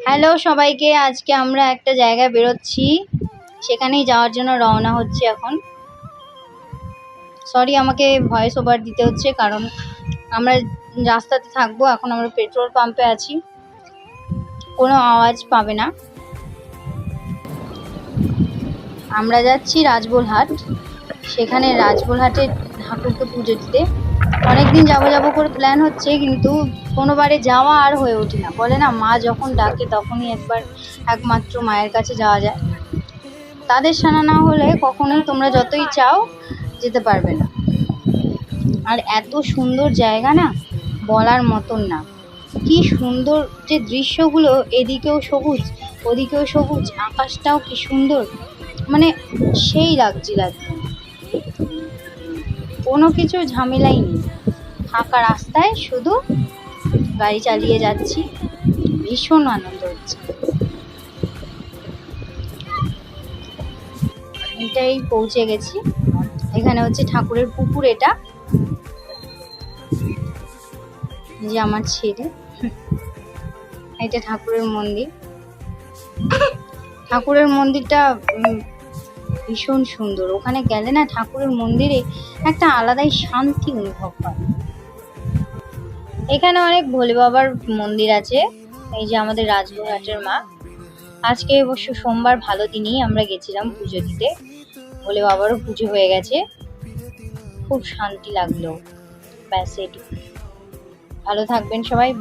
Hello সবাইকে, আজকে আমরা একটা জায়গায় বেরোচ্ছি, সেখানেই যাওয়ার জন্য রওনা হচ্ছে এখন। সরি, আমাকে ভয়েস ওভার দিতে হচ্ছে কারণ আমরা রাস্তাতে থাকবো। এখন আমরা পেট্রোল পাম্পে আছি, কোনো আওয়াজ পাবে না। আমরা যাচ্ছি রাজবোলহাট, সেখানে রাজবোলহাটে ঠাকুরকে পুজো দিতে। অনেকদিন যাবো করে প্ল্যান হচ্ছে, কিন্তু কোনোবারে যাওয়া আর হয়ে ওঠে না। বলে না, মা যখন ডাকে তখনই একমাত্র মায়ের কাছে যাওয়া যায়। তাদের সানা না হলে কখনোই তোমরা যতই চাও যেতে পারবে না। আর এত সুন্দর জায়গা না, বলার মতন না। কি সুন্দর যে দৃশ্যগুলো, এদিকেও সবুজ ওদিকেও সবুজ, আকাশটাও কি সুন্দর, মানে সেই লাগছিল একদম। কোনো কিছু ঝামেলাই নেই, ফাঁকা রাস্তায় শুধু গাড়ি চালিয়ে যাচ্ছি, ভীষণ আনন্দ হচ্ছে। এটাই পৌঁছে গেছি। এখানে হচ্ছে ঠাকুরের পুকুর, এটা যে আমার ছেলে, এটা ঠাকুরের মন্দির। ঠাকুরের মন্দিরটা ভীষণ সুন্দর। ওখানে গেলে না, ঠাকুরের মন্দিরে একটা আলাদাই শান্তি অনুভব হয়। এখানে অনেক ভোলে বাবার মন্দির আছে। এই যে আমাদের রাজবোলহাটের মা। আজকে অবশ্য সোমবার, ভালো দিনেই আমরা গেছিলাম পুজো দিতে। ভোলে বাবারও পুজো হয়ে গেছে, খুব শান্তি লাগলো। ব্যাস এটুকু। ভালো থাকবেন সবাই। বাই।